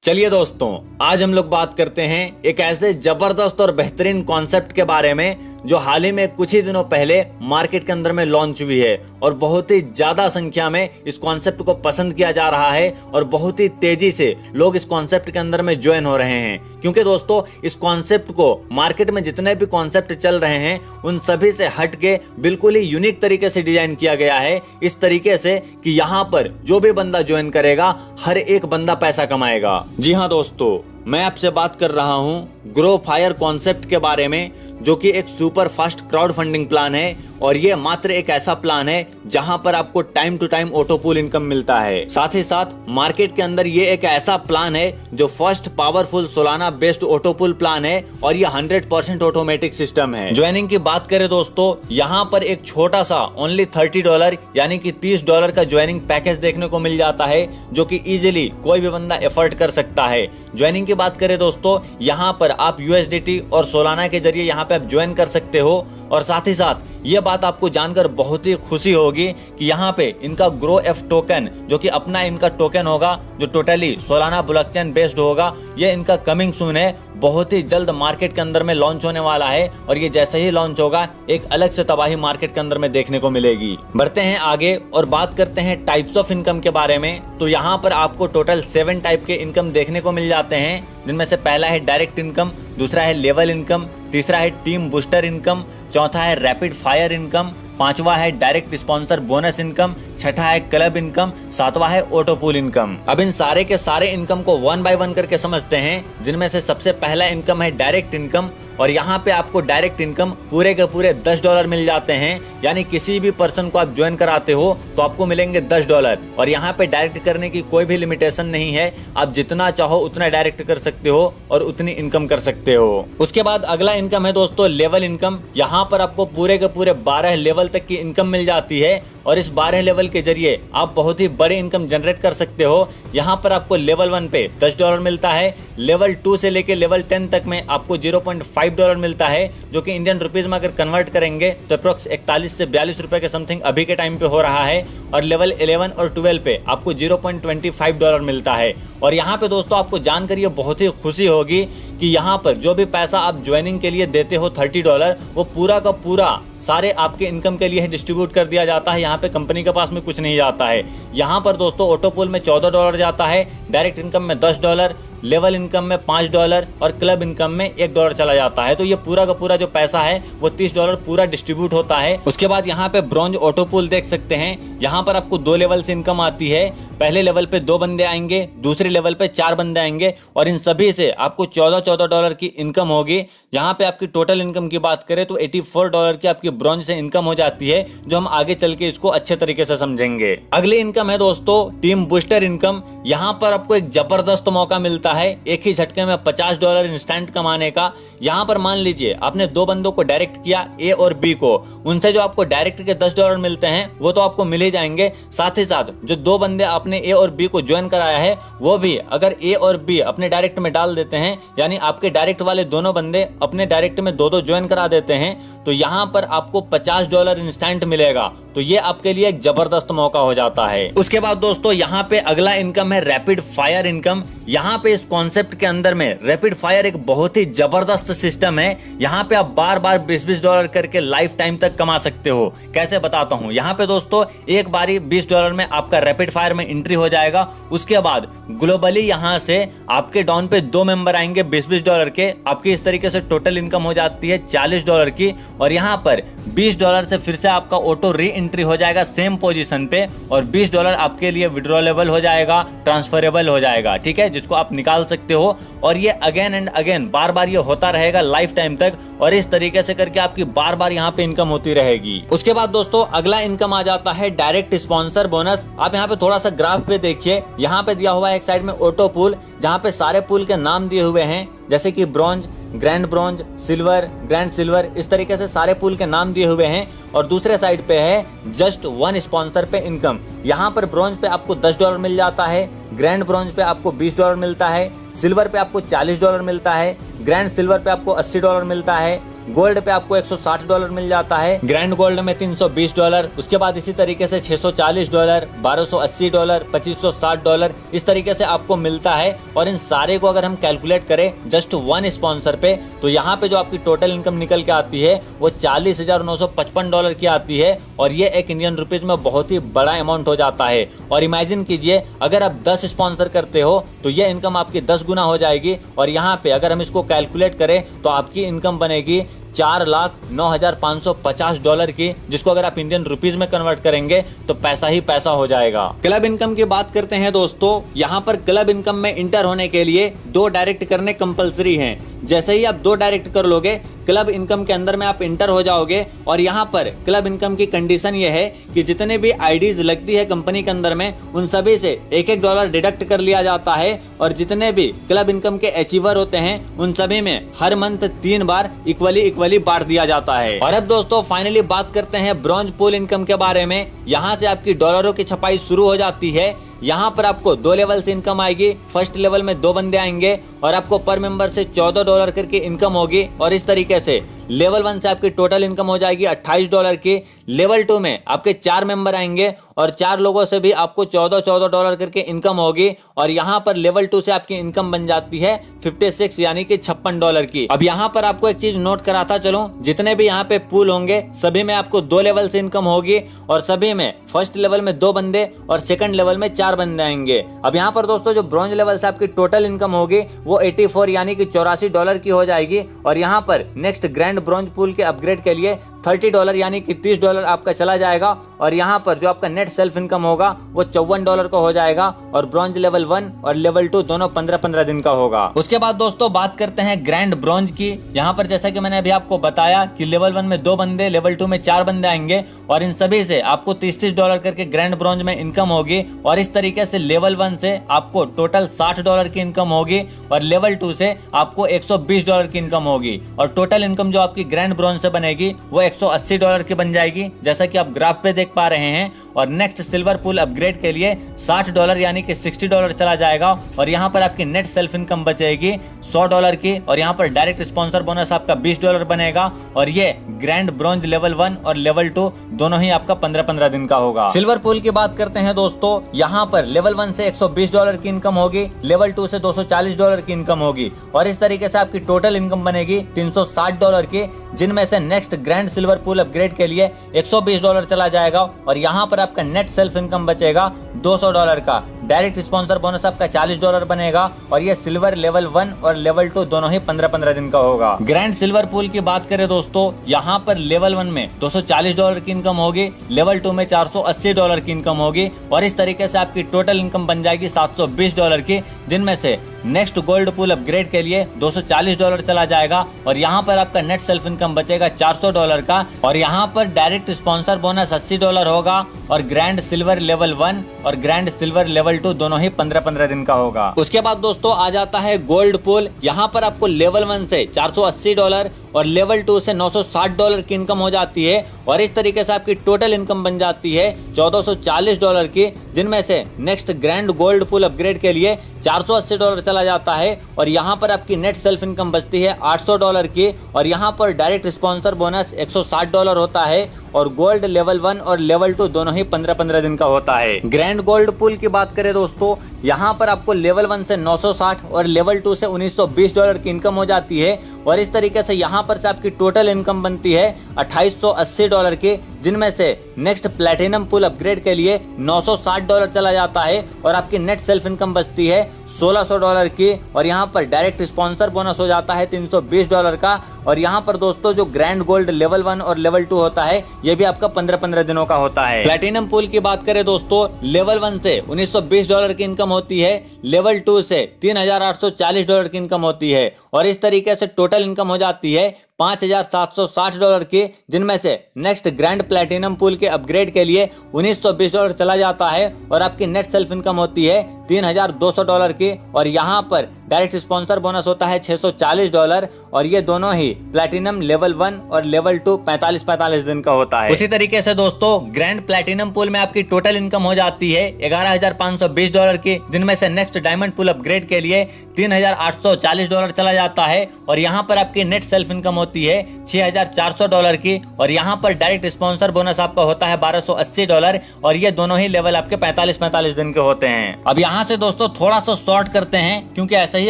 चलिए दोस्तों, आज हम लोग बात करते हैं एक ऐसे जबरदस्त और बेहतरीन कॉन्सेप्ट के बारे में जो हाल ही में कुछ ही दिनों पहले मार्केट के अंदर में लॉन्च हुई है और बहुत ही ज्यादा संख्या में इस कॉन्सेप्ट को पसंद किया जा रहा है और बहुत ही तेजी से लोग इस कॉन्सेप्ट के अंदर में ज्वाइन हो रहे हैं। क्योंकि दोस्तों, इस कॉन्सेप्ट को मार्केट में जितने भी कॉन्सेप्ट चल रहे हैं उन सभी से हट के बिल्कुल ही यूनिक तरीके से डिजाइन किया गया है, इस तरीके से कि यहाँ पर जो भी बंदा ज्वाइन करेगा हर एक बंदा पैसा कमाएगा। जी हाँ दोस्तों, मैं आपसे बात कर रहा हूँ ग्रो फायर कॉन्सेप्ट के बारे में, जो कि एक super fast crowd funding plan है और ये मात्र एक ऐसा प्लान है जहां पर आपको time to time auto pool income मिलता है। साथ ही साथ मार्केट के अंदर ये एक ऐसा प्लान है जो first powerful Solana based auto pool plan है और ये 100% ऑटोमेटिक सिस्टम है। ज्वाइनिंग की बात करें दोस्तों, यहाँ पर एक छोटा सा ओनली $30 यानी कि $30 का ज्वाइनिंग पैकेज देखने को मिल जाता है, जो कि इजिली कोई भी बंदा एफर्ट कर सकता है। ज्वाइनिंग की बात करें दोस्तों, यहाँ पर आप USDT और सोलाना के जरिए यहाँ पे आप ज्वाइन कर सकते हो और साथ ही साथ ये बात आपको जानकर बहुत ही खुशी होगी कि यहाँ पे इनका ग्रो एफ टोकन, जो कि अपना इनका टोकन होगा जो टोटली सोलाना ब्लॉकचेन बेस्ड होगा, ये इनका कमिंग सून है, बहुत ही जल्द मार्केट के अंदर में लॉन्च होने वाला है और ये जैसे ही लॉन्च होगा एक अलग से तबाही मार्केट के अंदर में देखने को मिलेगी। बढ़ते हैं आगे और बात करते हैं टाइप्स ऑफ इनकम के बारे में। तो यहाँ पर आपको टोटल 7 टाइप के इनकम देखने को मिल जाते हैं, जिनमें से पहला है डायरेक्ट इनकम, दूसरा है लेवल इनकम, तीसरा है टीम बूस्टर इनकम, चौथा है रैपिड फायर इनकम, पांचवा है डायरेक्ट स्पॉन्सर बोनस इनकम, छठा है क्लब इनकम, सातवां है ऑटो पूल इनकम। अब इन सारे के सारे इनकम को 1 बाय 1 करके समझते हैं, जिनमें से सबसे पहला इनकम है डायरेक्ट इनकम और यहाँ पे आपको डायरेक्ट इनकम पूरे के पूरे $10 मिल जाते हैं। यानी किसी भी पर्सन को आप ज्वाइन कराते हो तो आपको मिलेंगे $10 और यहाँ पे डायरेक्ट करने की कोई भी लिमिटेशन नहीं है, आप जितना चाहो उतना डायरेक्ट कर सकते हो और उतनी इनकम कर सकते हो। उसके बाद अगला इनकम है दोस्तों लेवल इनकम। यहाँ पर आपको पूरे के पूरे 12 लेवल तक की इनकम मिल जाती है और इस 12 लेवल के जरिए आप बहुत ही बड़े इनकम जनरेट कर सकते हो। यहाँ पर आपको लेवल 1 पे $10 मिलता है, लेवल 2 से लेके लेवल 10 तक में आपको $0.5 मिलता है, जो कि इंडियन रुपीज में अगर कन्वर्ट करेंगे तो अप्रोक्स 41 से 42 रुपए के समथिंग अभी के टाइम पे हो रहा है। और लेवल 11 और 12 पे आपको $0.25 मिलता है। और यहाँ पे दोस्तों आपको जानकर ये बहुत ही खुशी होगी कि यहाँ पर जो भी पैसा आप ज्वाइनिंग के लिए देते हो $30, वो पूरा का पूरा सारे आपके इनकम के लिए डिस्ट्रीब्यूट कर दिया जाता है। यहाँ पे कंपनी के पास में कुछ नहीं जाता है। यहाँ पर दोस्तों ऑटो पूल में $14 जाता है, डायरेक्ट इनकम में $10, लेवल इनकम में $5 और क्लब इनकम में $1 चला जाता है। तो ये पूरा का पूरा जो पैसा है वो $30 पूरा डिस्ट्रीब्यूट होता है। उसके बाद यहाँ पे ब्रॉन्ज ऑटो पूल देख सकते हैं। यहाँ पर आपको 2 लेवल से इनकम आती है। पहले लेवल पे 2 बंदे आएंगे, दूसरे लेवल पे 4 बंदे आएंगे और इन सभी से आपको $14 की इनकम होगी। यहाँ पे आपकी टोटल इनकम की बात करें तो $84 की आपकी ब्रॉन्ज से इनकम हो जाती है, जो हम आगे चल के इसको अच्छे तरीके से समझेंगे। अगली इनकम है दोस्तों टीम बूस्टर इनकम। यहाँ पर आपको एक जबरदस्त मौका मिलता है एक ही झटके में $50 इंस्टेंट कमाने का। यहाँ पर मान लीजिए आपने 2 बंदों को डायरेक्ट किया, ए और बी को, उनसे जो आपको डायरेक्ट के $10 मिलते हैं वो तो आपको मिल ही जाएंगे। साथ ही साथ जो 2 बंदे आपने ए और बी को ज्वाइन कराया है वो भी अगर ए और बी अपने डायरेक्ट में डाल देते हैं, यानी आपके डायरेक्ट वाले दोनों बंदे अपने डायरेक्ट में 2-2 ज्वाइन करा देते हैं, तो यहाँ पर आपको $50 इंस्टेंट मिलेगा। तो ये आपके लिए एक जबरदस्त मौका हो जाता है। उसके बाद दोस्तों यहाँ पे अगला इनकम है रैपिड फायर इनकम। यहाँ पे इस कॉन्सेप्ट के अंदर में रैपिड फायर एक बहुत ही जबरदस्त सिस्टम है। यहाँ पे आप बार बार $20 करके लाइफ टाइम तक कमा सकते हो। कैसे बताता हूँ। यहाँ पे दोस्तों एक बारी $20 में आपका रैपिड फायर में एंट्री हो जाएगा। उसके बाद ग्लोबली यहाँ से आपके डाउन पे 2 मेंबर आएंगे $20 के। आपकी इस तरीके से टोटल इनकम हो जाती है $40 की और यहाँ पर $20 से फिर से आपका ऑटो री एंट्री हो जाएगा सेम पोजीशन पे और $20 आपके लिए विड्रॉलेबल हो जाएगा, ट्रांसफरेबल हो जाएगा, ठीक है, जिसको आप निकाल सकते हो। और ये अगेन एंड अगेन बार बार ये होता रहेगा लाइफ टाइम तक और इस तरीके से करके आपकी बार बार यहाँ पे इनकम होती रहेगी। उसके बाद दोस्तों अगला इनकम आ जाता है डायरेक्ट स्पॉन्सर बोनस। आप यहाँ पे थोड़ा सा ग्राफ पे देखिए, यहाँ पे दिया हुआ है एक साइड में ऑटो पूल, जहाँ पे सारे पूल के नाम दिए हुए हैं, जैसे कि bronze, grand bronze, silver, grand silver, इस तरीके से सारे पूल के नाम दिए हुए हैं। और दूसरे साइड पे है जस्ट 1 स्पॉन्सर पे इनकम। यहाँ पर ब्रॉन्ज पे आपको $10 मिल जाता है, ग्रैंड ब्रॉन्ज पे आपको $20 मिलता है, सिल्वर पे आपको $40 मिलता है, ग्रैंड सिल्वर पे आपको $80 मिलता है गोल्ड पे आपको $160 मिल जाता है, ग्रैंड गोल्ड में $320, उसके बाद इसी तरीके से $640, $1280, $2560 इस तरीके से आपको मिलता है। और इन सारे को अगर हम कैलकुलेट करें जस्ट वन स्पॉन्सर पे, तो यहाँ पे जो आपकी टोटल इनकम निकल के आती है वो $40,955 की आती है। और ये एक इंडियन रुपीज में बहुत ही बड़ा अमाउंट हो जाता है। और इमेजिन कीजिए अगर आप 10 स्पॉन्सर करते हो तो ये इनकम आपकी 10 गुना हो जाएगी। और यहाँ पे अगर हम इसको कैलकुलेट करें तो आपकी इनकम बनेगी $4,09,550 की, जिसको अगर आप इंडियन रुपीज में कन्वर्ट करेंगे तो पैसा ही पैसा हो जाएगा। क्लब इनकम की बात करते हैं दोस्तों, यहाँ पर क्लब इनकम में इंटर होने के लिए 2 डायरेक्ट करने कंपलसरी हैं। जैसे ही आप 2 डायरेक्ट कर लोगे क्लब इनकम के अंदर में आप इंटर हो जाओगे। और यहाँ पर क्लब इनकम की कंडीशन ये है कि जितने भी आईडीज लगती है कंपनी के अंदर में उन सभी से $1 डिडक्ट कर लिया जाता है। और जितने भी क्लब इनकम के अचीवर होते हैं उन सभी में हर मंथ 3 बार इक्वली बांट दिया जाता है। और अब दोस्तों फाइनली बात करते हैं ब्रॉन्ज पूल इनकम के बारे में। यहाँ से आपकी डॉलरों की छपाई शुरू हो जाती है। यहाँ पर आपको 2 लेवल से इनकम आएगी। फर्स्ट लेवल में 2 बंदे आएंगे और आपको पर मेंबर से $14 करके इनकम होगी। और इस तरीके से लेवल 1 से आपकी टोटल इनकम हो जाएगी $28 की। लेवल 2 में आपके 4 मेंबर आएंगे और 4 लोगों से भी आपको $14 करके इनकम होगी। और यहाँ पर लेवल 2 से आपकी इनकम बन जाती है 56 यानी कि $56 की। अब यहाँ पर आपको एक चीज नोट कराता चलूं, जितने भी यहाँ पे पूल होंगे सभी में आपको 2 लेवल से इनकम होगी। और सभी में फर्स्ट लेवल में 2 बंदे और सेकंड लेवल में 4 बंदे आएंगे। अब यहाँ पर दोस्तों जो ब्रॉन्ज लेवल से आपकी टोटल इनकम होगी वो 84 यानी कि $84 की हो जाएगी। और यहाँ पर नेक्स्ट ग्रैंड ब्रॉन्ज पूल के अपग्रेड के लिए $30 यानी कि $30 आपका चला जाएगा। और यहाँ पर जो आपका नेट सेल्फ इनकम होगा वो $54 का हो जाएगा। और ब्रॉन्ज लेवल 1 और लेवल 2 दोनों 15-15 दिन का होगा। उसके बाद दोस्तों बात करते हैं ग्रैंड ब्रॉन्ज की। यहाँ पर जैसा कि मैंने अभी आपको बताया कि लेवल 1 में 2 बंदे, लेवल 2 में 4 बंदे आएंगे और इन सभी से आपको $30 करके ग्रैंड ब्रॉन्ज में इनकम होगी। और इस तरीके से लेवल 1 से आपको टोटल $60 की इनकम होगी और लेवल 2 से आपको $120 की इनकम होगी। और टोटल इनकम जो आपकी ग्रैंड ब्रॉन्ज से बनेगी वो $180 की बन जाएगी, जैसा कि आप ग्राफ पे देख पा रहे हैं। और नेक्स्ट सिल्वर पूल अपग्रेड के लिए $60 यानी कि $60 चला जाएगा। और यहाँ पर आपकी नेट सेल्फ इनकम बचेगी $100 की। और यहाँ पर डायरेक्ट स्पॉन्सर बोनस आपका $20 बनेगा। और ये ग्रैंड ब्रॉन्ज लेवल 1 और लेवल 2 दोनों ही आपका 15-15 दिन का होगा। सिल्वर पूल की बात करते हैं दोस्तों, यहाँ पर लेवल 1 से $120 की इनकम होगी, लेवल 2 से $240 की इनकम होगी। और इस तरीके से आपकी टोटल इनकम बनेगी $360 की, जिनमें से next grand silver pool upgrade के लिए $120 चला जाएगा। और यहाँ पर आपका नेट सेल्फ इनकम बचेगा $200 का। डायरेक्ट स्पॉन्सर बोनस आपका $40 बनेगा। और ये सिल्वर लेवल 1 और लेवल 2 दोनों ही 15-15 दिन का होगा। ग्रैंड सिल्वर पूल की बात करें दोस्तों, यहाँ पर लेवल 1 में $240 की इनकम होगी, लेवल 2 में $480 की इनकम होगी। और इस तरीके से आपकी टोटल इनकम बन जाएगी $720 की, जिनमें से नेक्स्ट गोल्ड पूल अपग्रेड के लिए $240 चला जाएगा। और यहाँ पर आपका नेट सेल्फ इनकम बचेगा $400 का। और यहाँ पर डायरेक्ट स्पॉन्सर बोनस $80 होगा। और ग्रैंड सिल्वर लेवल 1 और ग्रैंड सिल्वर लेवल 2 दोनों ही 15-15 दिन का होगा। उसके बाद दोस्तों आ जाता है गोल्ड पूल। यहाँ पर आपको लेवल 1 से $480 और लेवल 2 से $960 की इनकम हो जाती है। और इस तरीके से आपकी टोटल इनकम बन जाती है $1440 की, जिनमें से next grand gold pool upgrade के लिए $480 चला जाता है। और यहाँ पर आपकी नेट सेल्फ इनकम बचती है $800 की। और यहाँ पर डायरेक्ट स्पॉन्सर बोनस $160 होता है। और गोल्ड लेवल 1 और लेवल 2 दोनों ही 15-15 दिन का होता है। ग्रैंड गोल्ड पूल की बात करें दोस्तों, यहाँ पर आपको लेवल 1 से $960 और लेवल 2 से $1920 की इनकम हो जाती है। और इस तरीके से यहाँ पर से आपकी टोटल इनकम बनती है $2880 की, जिनमें से नेक्स्ट प्लैटिनम पूल अपग्रेड के लिए $960 चला जाता है। और आपकी नेट सेल्फ इनकम बचती है $1600 की। और यहाँ पर डायरेक्ट स्पॉन्सर बोनस हो जाता है $320 का। और यहाँ पर दोस्तों जो ग्रैंड गोल्ड लेवल 1 और लेवल 2 होता है ये भी आपका 15-15 दिनों का होता है। प्लैटिनम पूल की बात करें दोस्तों, लेवल 1 से $1920 की इनकम होती है, लेवल 2 से $3840 की इनकम होती है। और इस तरीके से टोटल इनकम हो जाती है $5760 की, जिनमें से नेक्स्ट ग्रैंड प्लैटिनम पूल के अपग्रेड के लिए $1920 चला जाता है। और आपकी नेट सेल्फ इनकम होती है $3200 की। और यहाँ पर डायरेक्ट स्पॉन्सर बोनस होता है $640। और ये दोनों ही प्लैटिनम लेवल 1 और लेवल 2 45-45 दिन का होता है। उसी तरीके से दोस्तों ग्रैंड प्लैटिनम पूल में आपकी टोटल इनकम हो जाती है $11520 की, जिनमें से नेक्स्ट डायमंड पूल अपग्रेड के लिए $3840 चला जाता है। और यहाँ पर आपकी नेट सेल्फ इनकम होती है $6,400 की, और यहाँ पर डायरेक्ट स्पॉन्सर बोनस आपका होता है $1,280, और ये दोनों ही लेवल आपके 45 दिन के होते हैं। अब यहाँ से दोस्तों थोड़ा सा शॉर्ट करते हैं, क्योंकि ऐसे ही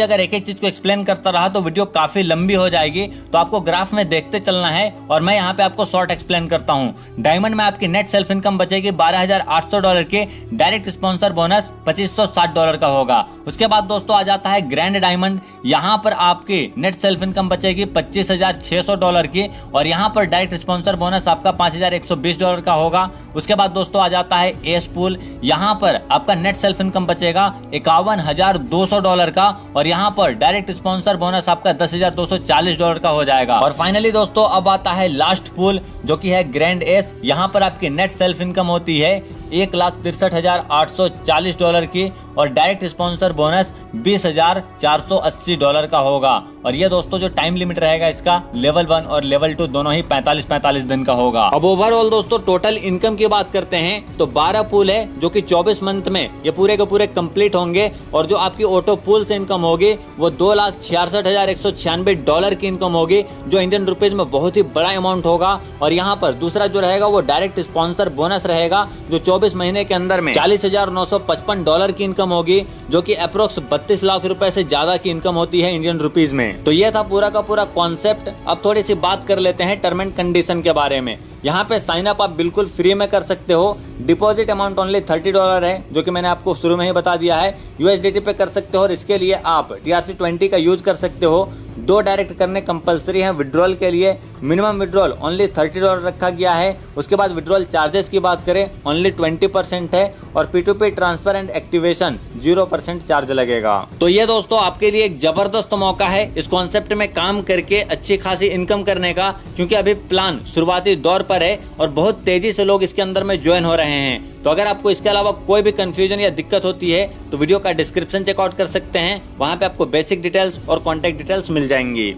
अगर एक एक चीज को एक्सप्लेन करता रहा तो वीडियो काफी लंबी हो जाएगी, तो आपको ग्राफ में देखते चलना है और मैं यहाँ पे आपको शॉर्ट एक्सप्लेन करता हूँ। डायमंड में आपकी नेट सेल्फ इनकम बचेगी $12,800 की, डायरेक्ट स्पॉन्सर बोनस $2,560 का होगा। उसके बाद दोस्तों आ जाता है ग्रैंड डायमंड, यहाँ पर आपकी नेट सेल्फ इनकम बचेगी $25,600 की, और यहाँ पर डायरेक्ट स्पॉन्सर बोनस आपका $5,120 का होगा। उसके बाद दोस्तों आ जाता है एस पूल, यहाँ पर आपका नेट सेल्फ इनकम बचेगा $51,200 का, और यहाँ पर डायरेक्ट स्पॉन्सर बोनस आपका $10,240 का हो जाएगा। और फाइनली दोस्तों अब आता है लास्ट पूल, जो कि है ग्रैंड एस, यहाँ पर आपकी नेट सेल्फ इनकम होती है $1,63,840 की, और डायरेक्ट स्पॉन्सर बोनस $20,480 का होगा। और ये दोस्तों जो टाइम लिमिट रहेगा इसका लेवल 1 और लेवल 2 दोनों ही 45 दिन का होगा। अब ओवरऑल दोस्तों टोटल इनकम की बात करते हैं तो 12 पूल है, जो कि 24 मंथ में ये पूरे के पूरे कंप्लीट होंगे, और जो आपकी ऑटो पूल से इनकम होगी वो $2,66,196 की इनकम होगी, जो इंडियन रुपीज में बहुत ही बड़ा अमाउंट होगा। और यहाँ पर दूसरा जो रहेगा वो डायरेक्ट स्पॉन्सर बोनस रहेगा, जो 24 महीने के अंदर में $40,955 की इनकम होगी, जो कि अप्रोक्स 32 लाख रुपए से ज्यादा की इनकम होती है इंडियन रुपीज में। तो ये था पूरा का पूरा कॉन्सेप्ट। अब थोड़ी सी बात कर लेते हैं टर्म एंड कंडीशन के बारे में। यहाँ पे साइन अप आप बिल्कुल फ्री में कर सकते हो। डिपॉजिट अमाउंट ओनली $30 है, जो कि मैंने आपको शुरू में ही बता दिया है। USDT पे कर सकते हो, और इसके लिए आप TRC20 का यूज कर सकते हो। 2 डायरेक्ट करने कंपलसरी हैं विड्रॉल के लिए। मिनिमम विड्रॉल ओनली $30 रखा गया है। उसके बाद विड्रॉल चार्जेस की बात करें ओनली 20% है, और P2P transfer and activation 0% charge लगेगा। तो ये दोस्तों आपके लिए एक जबरदस्त मौका है इस कॉन्सेप्ट में काम करके अच्छी खासी इनकम करने का, क्योंकि अभी प्लान शुरुआती दौर पर है और बहुत तेजी से लोग इसके अंदर में ज्वाइन हो रहे हैं। तो अगर आपको इसके अलावा कोई भी कंफ्यूजन या दिक्कत होती है तो वीडियो का डिस्क्रिप्शन चेकआउट कर सकते हैं, वहां पे आपको बेसिक डिटेल्स और कॉन्टैक्ट डिटेल्स मिल जाएंगी।